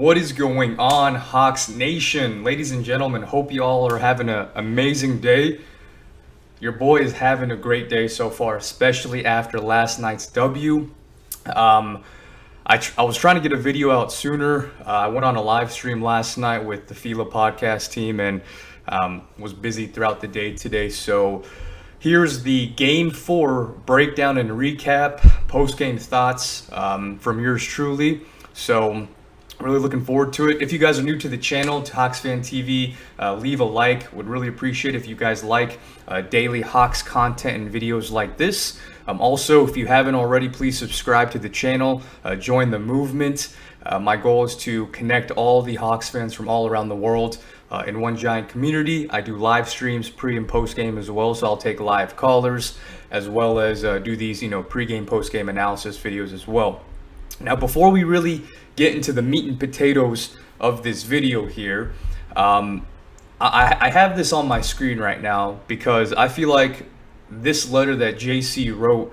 What is going on, Hawks Nation? Ladies and gentlemen, hope you all are having an amazing day. Your boy is having a great day so far, especially after last night's W. I was trying to get a video out sooner. I went on a live stream last night with the Fila podcast team and was busy throughout the day today. So here's the Game 4 breakdown and recap, post-game thoughts from yours truly. So really looking forward to it. If you guys are new to the channel, to Hawks Fan TV, leave a like. Would really appreciate if you guys like daily Hawks content and videos like this. Also, if you haven't already, please subscribe to the channel. Join the movement. My goal is to connect all the Hawks fans from all around the world in one giant community. I do live streams pre and post game as well, so I'll take live callers as well as do these, pre-game, post-game analysis videos as well. Now, before we really get into the meat and potatoes of this video here, I have this on my screen right now because I feel like this letter that JC wrote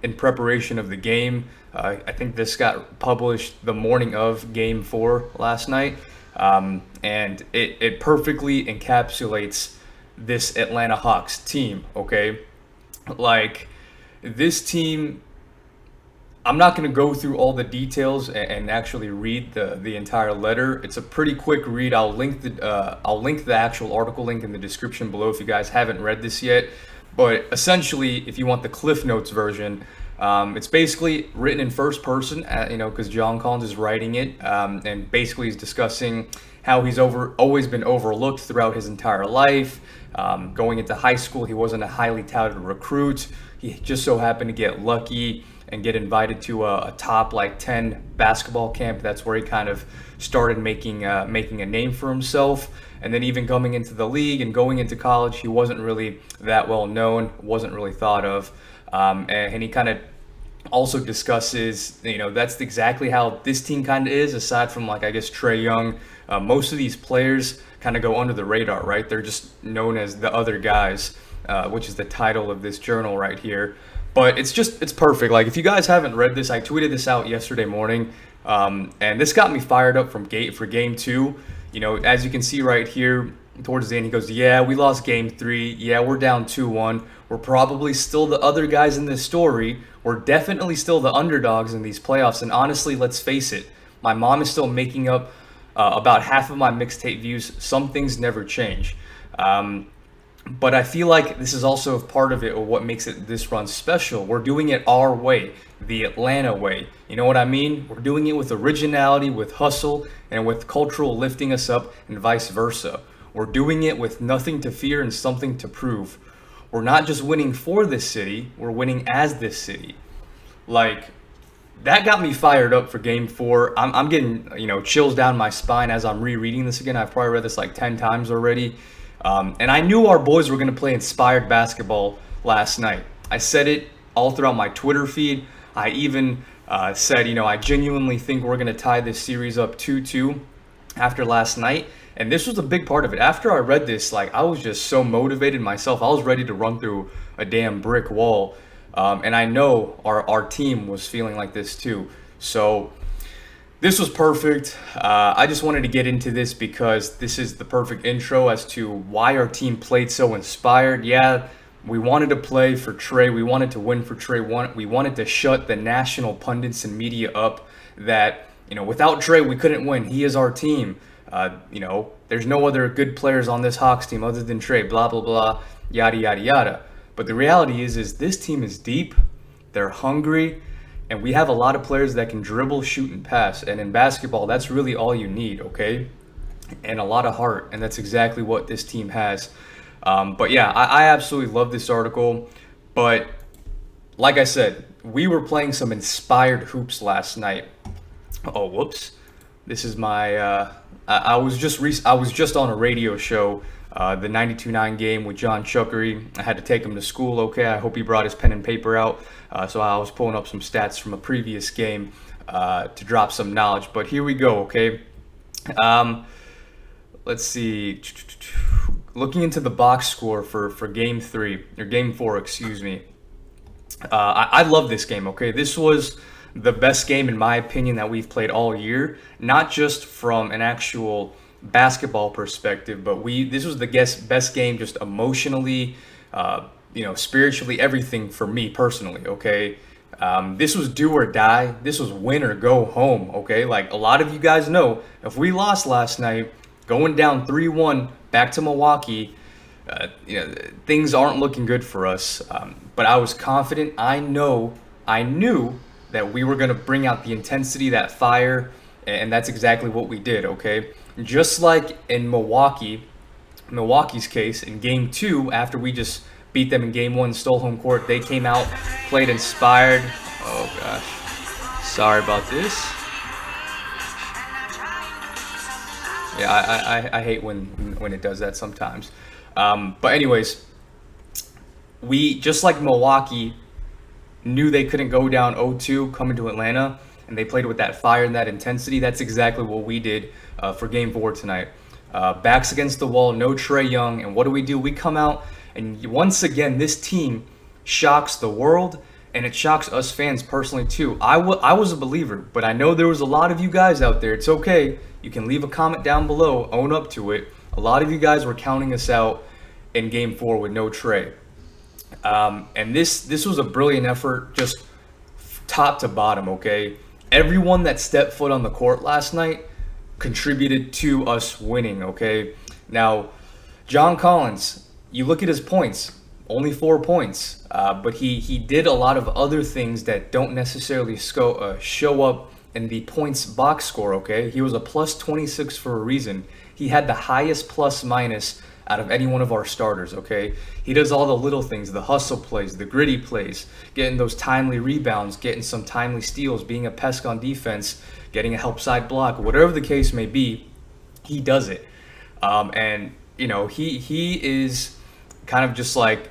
in preparation of the game, I think this got published the morning of Game 4 last night, and it perfectly encapsulates this Atlanta Hawks team, okay? Like, this team, I'm not going to go through all the details and actually read the entire letter. It's a pretty quick read. I'll link the actual article link in the description below if you guys haven't read this yet. But essentially, if you want the Cliff Notes version, it's basically written in first person, because John Collins is writing it, and basically he's discussing how he's always been overlooked throughout his entire life. Going into high school, he wasn't a highly touted recruit. He just so happened to get lucky and get invited to a top 10 basketball camp. That's where he kind of started making a name for himself. And then even coming into the league and going into college, he wasn't really that well known, wasn't really thought of. And he kind of also discusses, that's exactly how this team kind of is, aside from Trae Young. Most of these players kind of go under the radar, right? They're just known as the other guys, which is the title of this journal right here. But it's perfect. If you guys haven't read this, I tweeted this out yesterday morning, and this got me fired up for Game 2. As you can see right here, towards the end, he goes, yeah, we lost Game 3. Yeah, we're down 2-1. We're probably still the other guys in this story. We're definitely still the underdogs in these playoffs. And honestly, let's face it, my mom is still making up about half of my mixtape views. Some things never change. But I feel like this is also a part of it, or what makes this run special. We're doing it our way, the Atlanta way. You know what I mean? We're doing it with originality, with hustle, and with cultural lifting us up, and vice versa. We're doing it with nothing to fear and something to prove. We're not just winning for this city, we're winning as this city. That got me fired up for Game 4. I'm getting, chills down my spine as I'm rereading this again. I've probably read this 10 times already. And I knew our boys were going to play inspired basketball last night. I said it all throughout my Twitter feed. I even said, I genuinely think we're going to tie this series up 2-2 after last night. And this was a big part of it. After I read this, I was just so motivated myself. I was ready to run through a damn brick wall. And I know our team was feeling like this too. So this was perfect. I just wanted to get into this because this is the perfect intro as to why our team played so inspired. Yeah, we wanted to play for Trae. We wanted to win for Trae. We wanted to shut the national pundits and media up that, without Trae, we couldn't win. He is our team. There's no other good players on this Hawks team other than Trae, blah, blah, blah, yada, yada, yada. But the reality is this team is deep. They're hungry. And we have a lot of players that can dribble, shoot, and pass. And in basketball, that's really all you need, okay? And a lot of heart. And that's exactly what this team has. But yeah, I absolutely love this article. But like I said, we were playing some inspired hoops last night. Oh, whoops. This is my... I was just on a radio show, the 92-9 game with John Chuckery. I had to take him to school, okay? I hope he brought his pen and paper out. So I was pulling up some stats from a previous game to drop some knowledge. But here we go, okay? Let's see. Looking into the box score for Game 3, or Game 4, excuse me. I love this game, okay? This was the best game, in my opinion, that we've played all year. Not just from an actual basketball perspective, but this was the best game just emotionally, spiritually, everything for me personally, okay? This was do or die. This was win or go home, okay? Like a lot of you guys know, if we lost last night, going down 3-1 back to Milwaukee, things aren't looking good for us. But I was confident. I knew that we were going to bring out the intensity, that fire, and that's exactly what we did, okay? Just like in Milwaukee's case, in Game 2, after we just beat them in Game 1, stole home court, they came out, played inspired. Oh, gosh. Sorry about this. Yeah, I hate when it does that sometimes. But anyways, we, just like Milwaukee, knew they couldn't go down 0-2 coming to Atlanta, and they played with that fire and that intensity. That's exactly what we did for Game 4 tonight. Backs against the wall, no Trae Young, and what do? We come out, and once again, this team shocks the world, and it shocks us fans personally too. I was a believer, but I know there was a lot of you guys out there. It's okay. You can leave a comment down below, own up to it. A lot of you guys were counting us out in Game 4 with no Trae. And this was a brilliant effort, just top to bottom, okay? Everyone that stepped foot on the court last night contributed to us winning, okay? Now, John Collins, you look at his points, only 4 points, but he did a lot of other things that don't necessarily show up in the points box score, okay? He was a plus 26 for a reason. He had the highest plus minus out of any one of our starters, okay? He does all the little things, the hustle plays, the gritty plays, getting those timely rebounds, getting some timely steals, being a pest on defense, getting a help side block, whatever the case may be, he does it. And, he is kind of just like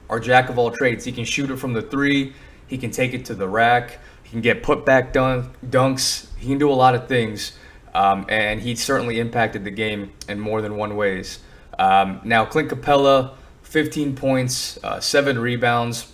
our jack of all trades. He can shoot it from the three, he can take it to the rack, he can get put back dunks, he can do a lot of things, and he certainly impacted the game in more than one ways. Now, Clint Capella, 15 points, 7 rebounds,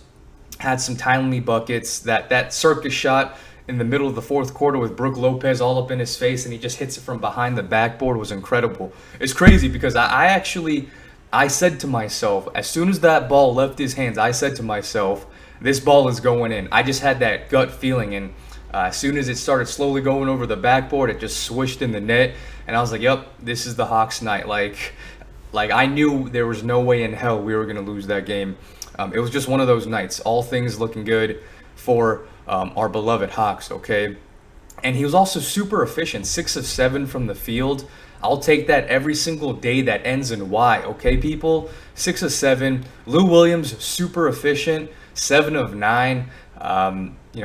had some timely buckets. That circus shot in the middle of the fourth quarter with Brook Lopez all up in his face, and he just hits it from behind the backboard was incredible. It's crazy because I said to myself, as soon as that ball left his hands, I said to myself, this ball is going in. I just had that gut feeling, and as soon as it started slowly going over the backboard, it just swished in the net, and I was like, yep, this is the Hawks night. Like I knew there was no way in hell we were going to lose that game. It was just one of those nights. All things looking good for our beloved Hawks, okay? And he was also super efficient, 6 of 7 from the field. I'll take that every single day that ends in Y, okay, people? 6 of 7. Lou Williams, super efficient, 7 of 9.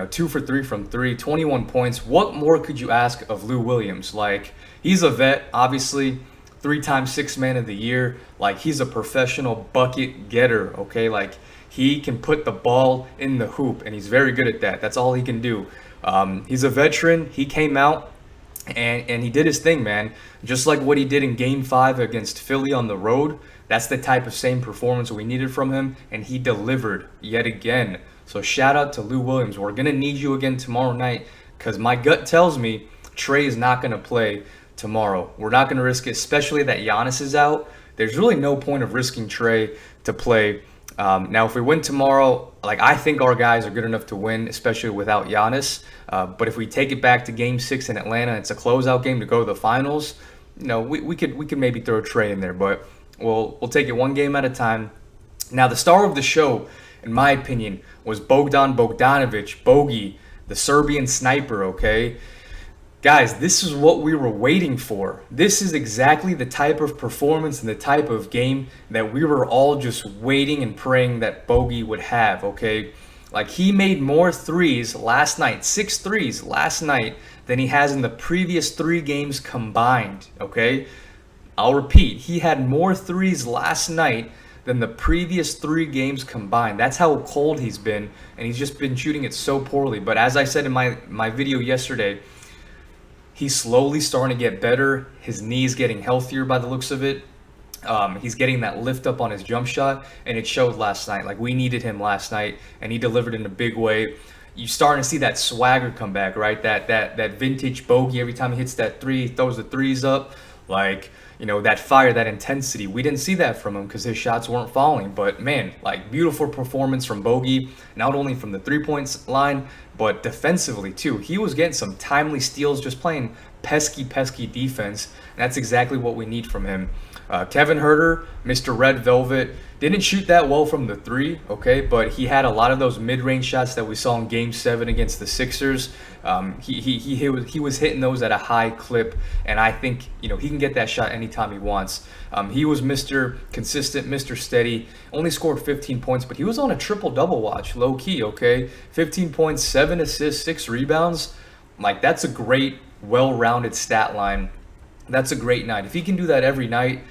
2 for 3 from 3, 21 points. What more could you ask of Lou Williams? Like, he's a vet, obviously. 3-time Sixth Man of the Year. Like, he's a professional bucket getter, okay? Like, he can put the ball in the hoop, and he's very good at that. That's all he can do. He's a veteran. He came out, and he did his thing, man. Just like what he did in Game 5 against Philly on the road. That's the type of same performance we needed from him, and he delivered yet again. So shout out to Lou Williams. We're going to need you again tomorrow night, because my gut tells me Trae is not going to play tomorrow. We're not going to risk it, especially that Giannis is out. There's really no point of risking Trae to play. Now, if we win tomorrow, I think our guys are good enough to win, especially without Giannis. But if we take it back to Game 6 in Atlanta, it's a closeout game to go to the finals. We could maybe throw Trae in there, but we'll take it one game at a time. Now, the star of the show, in my opinion, was Bogdan Bogdanovic, Bogi, the Serbian sniper, okay? Guys, this is what we were waiting for. This is exactly the type of performance and the type of game that we were all just waiting and praying that Bogi would have, okay? Like, he made more threes last night, 6 threes last night, than he has in the previous 3 games combined, okay? I'll repeat, he had more threes last night than the previous 3 games combined. That's how cold he's been, and he's just been shooting it so poorly. But as I said in my video yesterday, he's slowly starting to get better. His knee's getting healthier by the looks of it. He's getting that lift up on his jump shot, and it showed last night. Like, we needed him last night, and he delivered in a big way. you starting to see that swagger come back, right? That vintage Bogi. Every time he hits that three, he throws the threes up, like, that fire, that intensity. We didn't see that from him because his shots weren't falling. But man, like, beautiful performance from Bogi, not only from the 3 points line, but defensively too. He was getting some timely steals, just playing pesky defense. And that's exactly what we need from him. Kevin Huerter, Mr. Red Velvet, didn't shoot that well from the three, okay, but he had a lot of those mid-range shots that we saw in Game 7 against the Sixers. He was hitting those at a high clip, and I think he can get that shot anytime he wants. He was Mr. Consistent, Mr. Steady. Only scored 15 points, but he was on a triple-double watch, low-key, okay? 15 points, 7 assists, 6 rebounds. Like, that's a great, well-rounded stat line. That's a great night. If he can do that every night,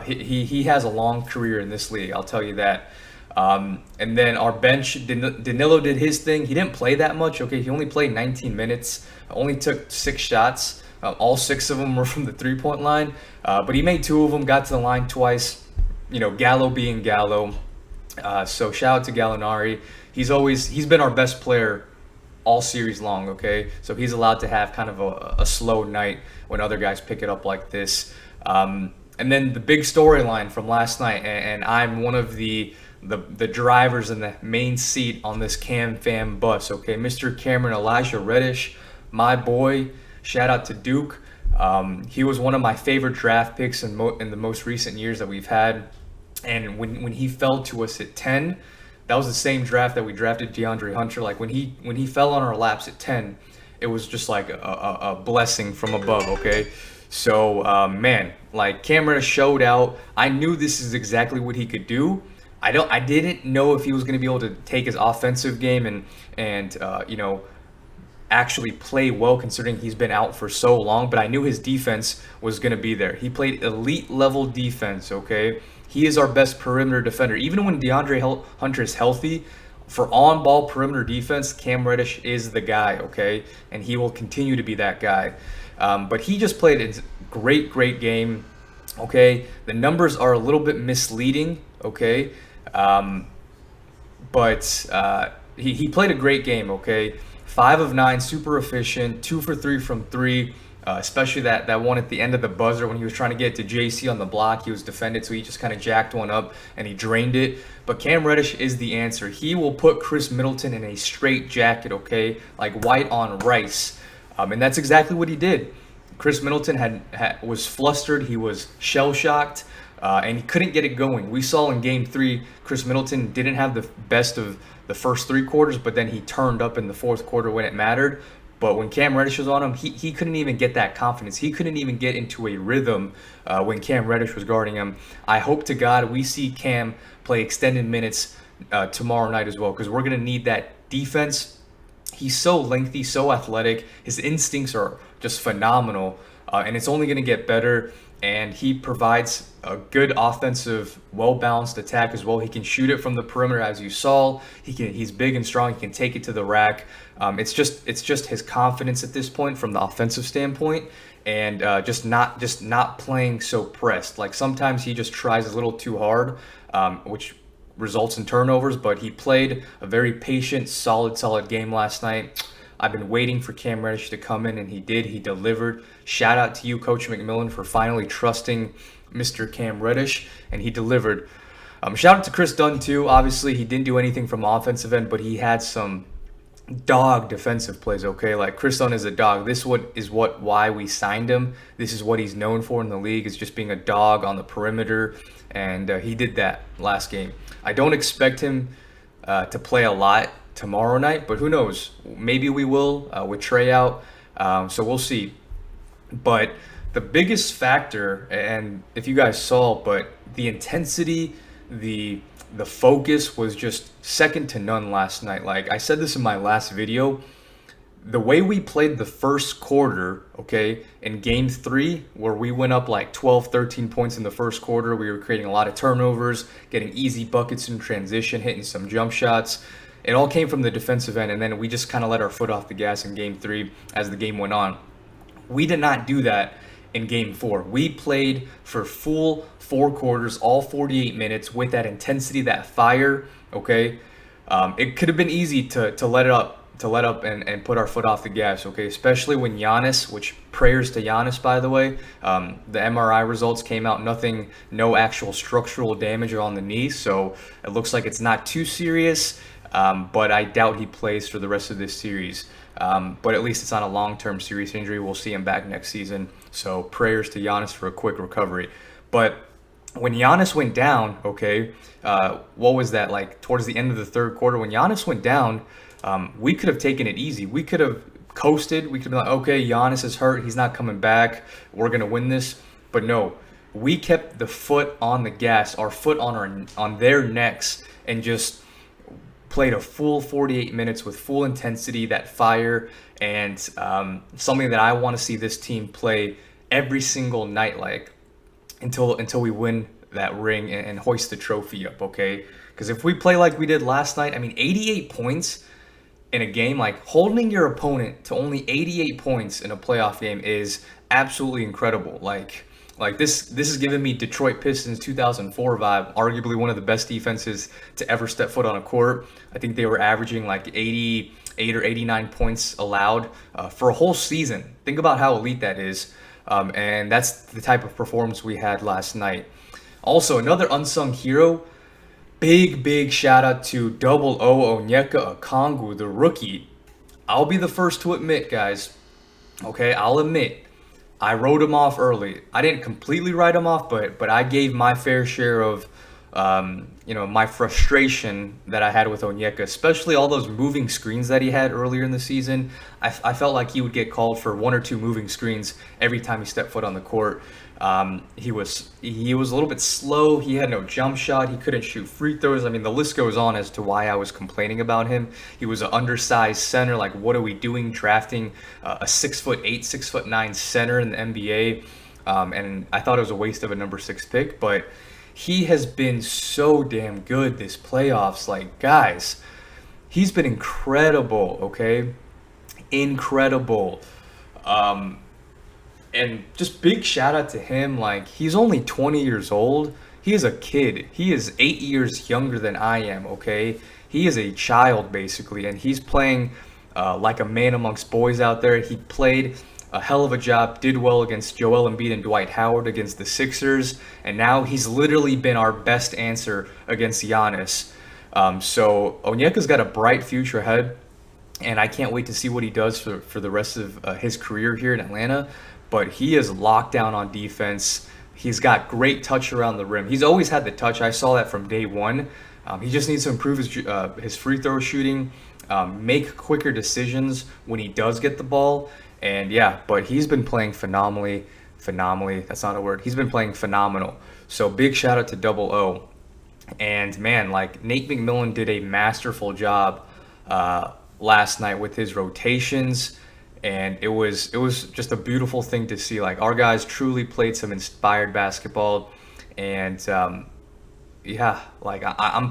he has a long career in this league, I'll tell you that. And then our bench, Danilo did his thing. He didn't play that much, okay? He only played 19 minutes, only took 6 shots. All 6 of them were from the 3-point line, but he made 2 of them, got to the line twice, Gallo being Gallo. So shout out to Gallinari. He's been our best player all series long, okay? So he's allowed to have kind of a slow night when other guys pick it up like this. And then the big storyline from last night, and I'm one of the drivers in the main seat on this Cam fam bus, okay? Mr. Cameron Elijah Reddish, my boy, shout out to Duke. He was one of my favorite draft picks in the most recent years that we've had. And when he fell to us at 10, that was the same draft that we drafted DeAndre Hunter. Like when he fell on our laps at 10, it was just like a blessing from above, okay? So, man, like Cam Reddish showed out. I knew this is exactly what he could do. I didn't know if he was going to be able to take his offensive game and actually play well, considering he's been out for so long, but I knew his defense was going to be there. He played elite level defense, okay? He is our best perimeter defender. Even when DeAndre Hunter is healthy, for on-ball perimeter defense, Cam Reddish is the guy, okay? And he will continue to be that guy. But he just played a great game, okay? The numbers are a little bit misleading, okay? But he played a great game, okay? 5 of 9, super efficient, 2 for 3 from 3, especially that one at the end of the buzzer when he was trying to get to JC on the block. He was defended, so he just kind of jacked one up and he drained it. But Cam Reddish is the answer. He will put Chris Middleton in a straight jacket, okay? Like white on rice. And that's exactly what he did. Chris Middleton was flustered. He was shell-shocked, and he couldn't get it going. We saw in Game 3, Chris Middleton didn't have the best of the first 3 quarters, but then he turned up in the 4th quarter when it mattered. But when Cam Reddish was on him, he couldn't even get that confidence. He couldn't even get into a rhythm when Cam Reddish was guarding him. I hope to God we see Cam play extended minutes tomorrow night as well, because we're going to need that defense. He's so lengthy, so athletic. His instincts are just phenomenal, and it's only going to get better. And he provides a good offensive, well-balanced attack as well. He can shoot it from the perimeter, as you saw. He's big and strong. He can take it to the rack. It's just his confidence at this point from the offensive standpoint, and just not playing so pressed. Like sometimes he just tries a little too hard, which results in turnovers. But he played a very patient, solid game last night. I've been waiting for Cam Reddish to come in, and he did. He delivered. Shout out to you, Coach McMillan, for finally trusting Mr. Cam Reddish, and he delivered. Shout out to Chris Dunn, too. Obviously, he didn't do anything from offensive end, but he had some dog defensive plays, okay? Like, Chris Dunn is a dog. This is why we signed him. This is what he's known for in the league, is just being a dog on the perimeter, and he did that last game. I don't expect him to play a lot tomorrow night, but who knows? Maybe we will with Trey out, so we'll see. But the biggest factor, and if you guys saw, but the intensity, the focus was just second to none last night. Like I said this in my last video, the way we played the first quarter, okay, in Game 3, where we went up like 12, 13 points in the first quarter, we were creating a lot of turnovers, getting easy buckets in transition, hitting some jump shots. It all came from the defensive end, and then we just kind of let our foot off the gas in Game 3 as the game went on. We did not do that in Game 4. We played for full 4 quarters, all 48 minutes, with that intensity, that fire, okay? It could have been easy to let it up, to let up and put our foot off the gas, okay? Especially when Giannis, which prayers to Giannis, by the way, the MRI results came out, no actual structural damage on the knee, so it looks like it's not too serious, but I doubt he plays for the rest of this series. But at least it's not a long-term serious injury. We'll see him back next season, so prayers to Giannis for a quick recovery. But when Giannis went down, okay, what was that, like towards the end of the third quarter? When Giannis went down, we could have taken it easy. We could have coasted. We could have been like, okay, Giannis is hurt. He's not coming back. We're going to win this. But no, we kept the foot on the gas, our foot on their necks, and just played a full 48 minutes with full intensity, that fire, and something that I want to see this team play every single night, like until we win that ring and hoist the trophy up, okay? Because if we play like we did last night, I mean, 88 points in a game, like holding your opponent to only 88 points in a playoff game is absolutely incredible. Like this is giving me Detroit Pistons 2004 vibe, arguably one of the best defenses to ever step foot on a court. I think they were averaging like 88 or 89 points allowed for a whole season. Think about how elite that is. And that's the type of performance we had last night. Also, another unsung hero, big shout out to Double O Onyeka Okongwu, the rookie. I'll be the first to admit, guys, okay, I'll admit, I wrote him off early. I didn't completely write him off, but I gave my fair share of my frustration that I had with Onyeka, especially all those moving screens that he had earlier in the season. I felt like he would get called for one or two moving screens every time he stepped foot on the court. He was a little bit slow. He had no jump shot. He couldn't shoot free throws. I mean, the list goes on as to why I was complaining about him. He was an undersized center. Like, what are we doing drafting a 6'8", 6'9" center in the NBA? And I thought it was a waste of a number 6 pick, but he has been so damn good this playoffs. Like, guys, he's been incredible, okay? Incredible. And just big shout out to him. Like, he's only 20 years old. He is a kid. He is 8 years younger than I am, okay? He is a child, basically, and he's playing like a man amongst boys out there. He played a hell of a job, did well against Joel Embiid and Dwight Howard against the Sixers, and now he's literally been our best answer against Giannis. So Onyeka's got a bright future ahead, and I can't wait to see what he does for the rest of his career here in Atlanta. But he is locked down on defense. He's got great touch around the rim. He's always had the touch. I saw that from day one. He just needs to improve his free throw shooting, make quicker decisions when he does get the ball. And yeah, but he's been playing phenomenally. That's not a word. He's been playing phenomenal. So big shout out to Double O. And man, like, Nate McMillan did a masterful job last night with his rotations. And it was just a beautiful thing to see. Like, our guys truly played some inspired basketball. And I'm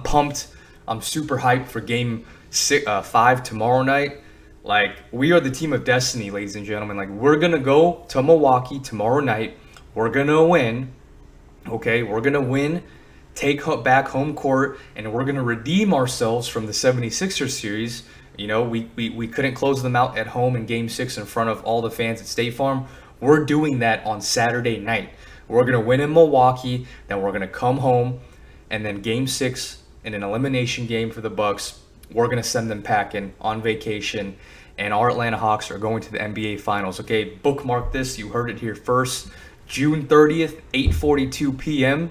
pumped. I'm super hyped for game 5 tomorrow night. Like, we are the team of destiny, ladies and gentlemen. Like, we're going to go to Milwaukee tomorrow night. We're going to win. Okay, we're going to win, take back home court, and we're going to redeem ourselves from the 76ers series. You know, we couldn't close them out at home in Game 6 in front of all the fans at State Farm. We're doing that on Saturday night. We're going to win in Milwaukee, then we're going to come home, and then Game 6 in an elimination game for the Bucks, we're going to send them packing on vacation, and our Atlanta Hawks are going to the NBA Finals. Okay, bookmark this. You heard it here first. June 30th, 8:42 p.m.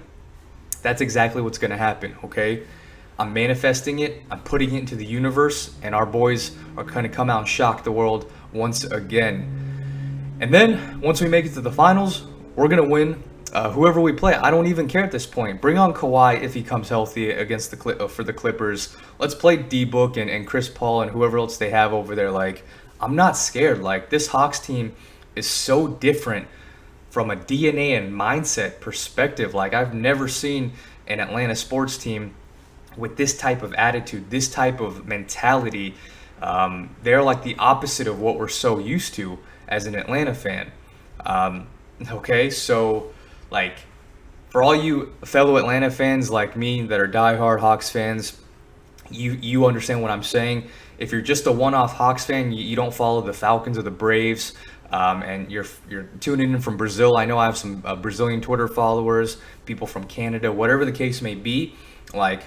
That's exactly what's going to happen, okay? I'm manifesting it, I'm putting it into the universe, and our boys are going to come out and shock the world once again. And then, once we make it to the finals, we're going to win whoever we play. I don't even care at this point. Bring on Kawhi if he comes healthy against for the Clippers. Let's play D-Book and Chris Paul and whoever else they have over there. Like, I'm not scared. Like, this Hawks team is so different from a DNA and mindset perspective. Like, I've never seen an Atlanta sports team with this type of attitude, this type of mentality. They're like the opposite of what we're so used to as an Atlanta fan. Okay, so like, for all you fellow Atlanta fans like me that are diehard Hawks fans, you understand what I'm saying. if you're just a one-off Hawks fan, you don't follow the Falcons or the Braves, and you're tuning in from Brazil. I know I have some Brazilian Twitter followers, people from Canada, whatever the case may be. Like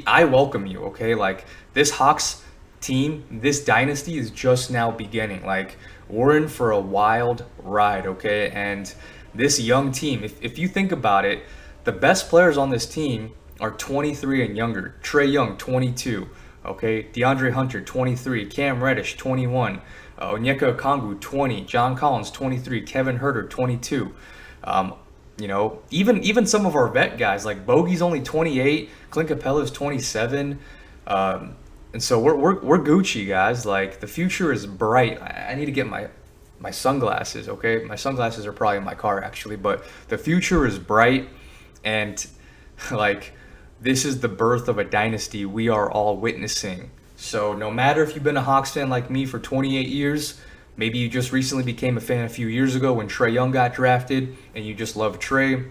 I welcome you, okay? Like this Hawks team, this dynasty is just now beginning. Like we're in for a wild ride, okay? And this young team, if you think about it, the best players on this team are 23 and younger. Trae Young, 22, okay? DeAndre Hunter, 23. Cam Reddish, 21. Onyeka Okongwu, 20. John Collins, 23. Kevin Huerter, 22. Even some of our vet guys, like Bogi's only 28. Clint Capella's 27. And so we're Gucci, guys. Like the future is bright. I need to get my sunglasses, okay? My sunglasses are probably in my car actually, but the future is bright, and like this is the birth of a dynasty we are all witnessing. So no matter if you've been a Hawks fan like me for 28 years, maybe you just recently became a fan a few years ago when Trae Young got drafted and you just love Trae,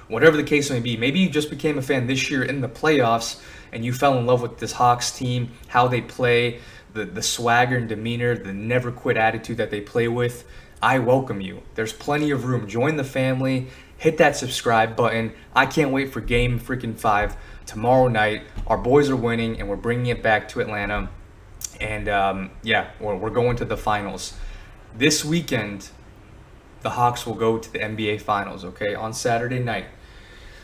whatever the case may be, maybe you just became a fan this year in the playoffs and you fell in love with this Hawks team, how they play, the swagger and demeanor, the never quit attitude that they play with. I welcome you. There's plenty of room. Join the family. Hit that subscribe button. I can't wait for game freaking 5 tomorrow night. Our boys are winning and we're bringing it back to Atlanta. And we're going to the finals. This weekend, the Hawks will go to the NBA Finals, okay, on Saturday night.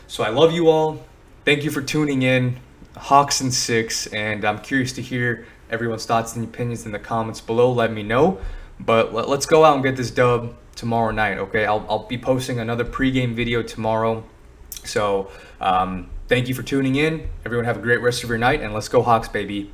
So I love you all. Thank you for tuning in. Hawks in 6, and I'm curious to hear everyone's thoughts and opinions in the comments below. Let me know. But let's go out and get this dub tomorrow night, okay? I'll be posting another pregame video tomorrow. So thank you for tuning in. Everyone have a great rest of your night, and let's go Hawks, baby.